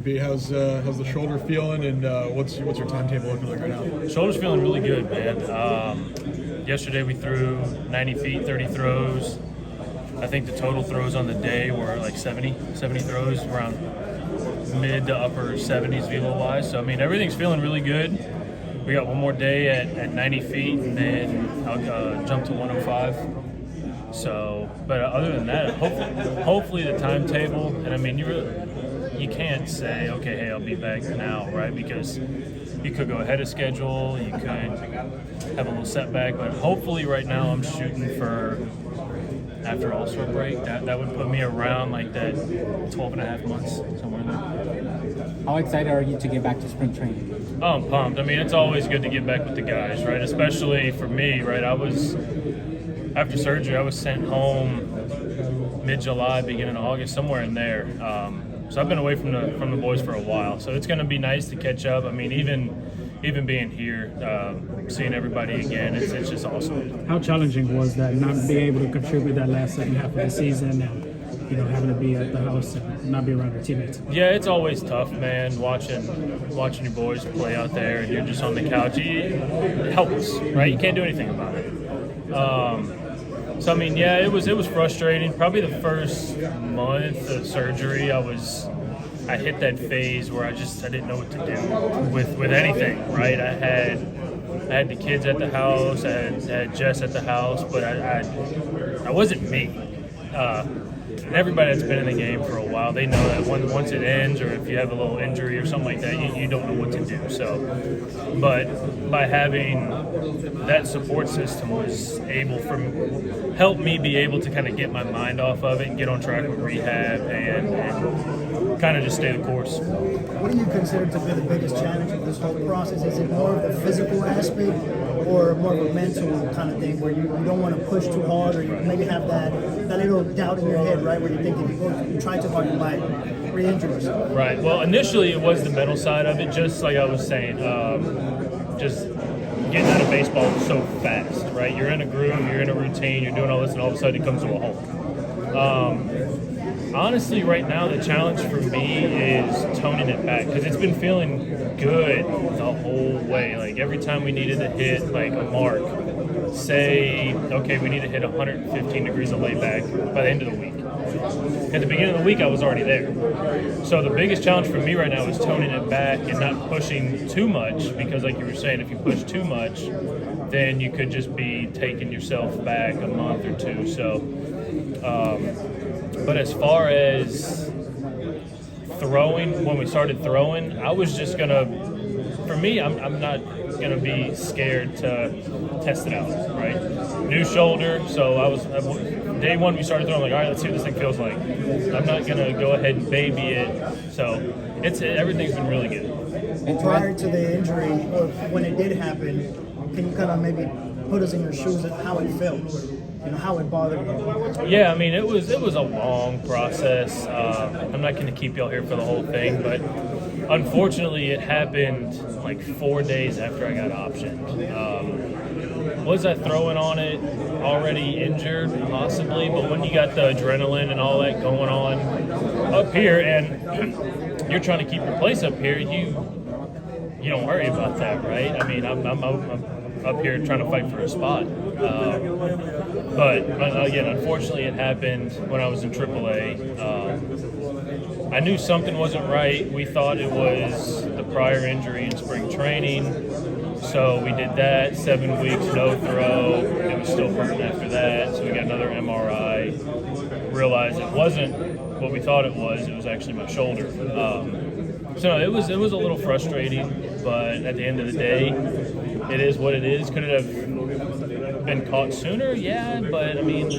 MVP. How's the shoulder feeling, and what's your timetable looking like right now? Shoulder's feeling really good, man. Yesterday we threw 90 feet, 30 throws. I think the total throws on the day were like 70 throws, around mid to upper 70s velo-wise. So, I mean, everything's feeling really good. We got one more day at 90 feet, and then I'll jump to 105. So, but other than that, hopefully the timetable, and I mean, you can't say, okay, hey, I'll be back now, right? Because you could go ahead of schedule, you could have a little setback, but hopefully right now I'm shooting for after All-Star break. That would put me around like that 12 and a half months, somewhere in there. How excited are you to get back to spring training? Oh, I'm pumped. I mean, it's always good to get back with the guys, right? Especially for me, right? After surgery, I was sent home mid-July, beginning of August, somewhere in there. So I've been away from the boys for a while. So it's going to be nice to catch up. I mean, even being here, seeing everybody again, it's just awesome. How challenging was that, not being able to contribute that last second half of the season, and having to be at the house and not be around your teammates? Yeah, it's always tough, man. Watching your boys play out there, and you're just on the couch. It helps, right? You can't do anything about it. So I mean, yeah, it was frustrating. Probably the first month of surgery, I hit that phase where I didn't know what to do with anything, right? I had the kids at the house, I had Jess at the house, but I wasn't me. And everybody that's been in the game for a while, they know that once it ends, or if you have a little injury or something like that, you don't know what to do. So, but by having that support system was help me be able to kind of get my mind off of it and get on track with rehab and kind of just stay the course. What do you consider to be the biggest challenge of this whole process? Is it more of the physical aspect or more of a mental kind of thing where you don't want to push too hard, or you maybe have that little doubt in your head, right, where you think if you try too hard, you might re-injure yourself? Right. Well, initially it was the mental side of it, just like I was saying, just getting out of baseball so fast, right? You're in a groove, you're in a routine, you're doing all this, and all of a sudden it comes to a halt. Honestly, right now, the challenge for me is toning it back, because it's been feeling good the whole way. Like, every time we needed to hit, like, a mark, say, okay, we need to hit 115 degrees of layback by the end of the week. At the beginning of the week, I was already there. So the biggest challenge for me right now is toning it back and not pushing too much, because like you were saying, if you push too much, then you could just be taking yourself back a month or two. So, but as far as throwing, when we started throwing, I was just for me, I'm not gonna be scared to test it out, right? New shoulder, so day one we started throwing, like, all right, let's see what this thing feels like. I'm not gonna go ahead and baby it, so everything's been really good. And prior to the injury, or when it did happen, can you kind of maybe put us in your shoes and how it felt? How it bothered you? Yeah, I mean, it was a long process. I'm not going to keep y'all here for the whole thing, but unfortunately it happened like 4 days after I got optioned. Was I throwing on it already injured? Possibly, but when you got the adrenaline and all that going on up here, and you're trying to keep your place up here, you don't worry about that, right? I mean, I'm up here trying to fight for a spot. But again, unfortunately, it happened when I was in AAA. I knew something wasn't right. We thought it was the prior injury in spring training. So we did that, 7 weeks, no throw. It was still hurting after that. So we got another MRI. Realized it wasn't what we thought it was. It was actually my shoulder. So it was a little frustrating, but at the end of the day, it is what it is. Could it have been caught sooner? Yeah, but I mean,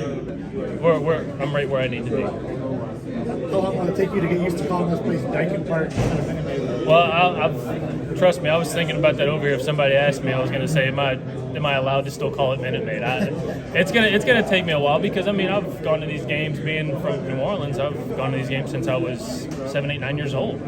I'm right where I need to be. How long will it take you to get used to calling this place Daikin Park? Well, trust me, I was thinking about that over here. If somebody asked me, I was going to say, am I allowed to still call it Minute Maid? It's gonna take me a while, because I mean, I've gone to these games. Being from New Orleans, I've gone to these games since I was 7, 8, 9 years old.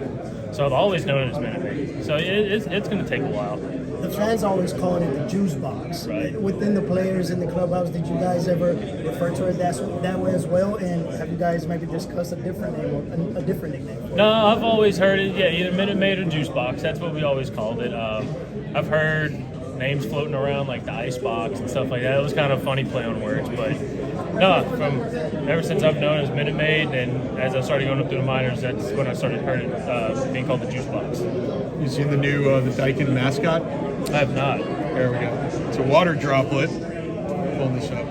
So I've always known it as Minute Maid. So it's going to take a while. the fans always call it the juice box. Right. Within the players in the clubhouse, did you guys ever refer to it that way as well? And have you guys maybe discussed a different name or a different nickname? No, I've always heard it. Yeah, either Minute Maid or Juice Box. That's what we always called it. I've heard names floating around like the Ice Box and stuff like that. It was kind of funny play on words, but no, from ever since I've known it as Minute Maid, and as I started going up through the minors, that's when I started heard it being called the Juice Box. You seen the new the Daikin mascot? I have not. There we go. It's a water droplet. Pulling this up.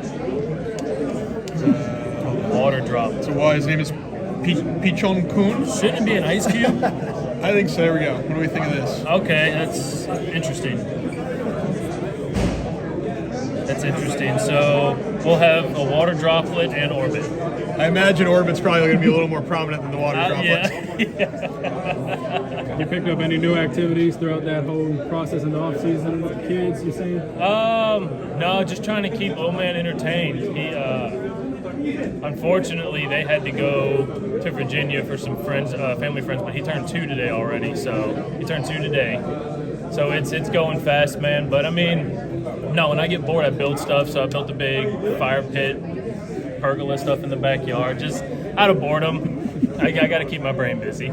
Water drop. So his name is Pichon Kun. Shouldn't it be an ice cube? I think so. There we go. What do we think of this? Okay, that's interesting. That's interesting. So we'll have a water droplet and orbit. I imagine Orbit's probably going to be a little more prominent than the water droplets. Yeah. You picked up any new activities throughout that whole process in the off season with the kids? You saying? No, just trying to keep old man entertained. He, unfortunately, they had to go to Virginia for some friends, family friends, but he turned 2 today already. So he turned 2 today. So it's going fast, man. But I mean, no, when I get bored, I build stuff. So I built a big fire pit, pergola stuff in the backyard, just out of boredom. I got to keep my brain busy.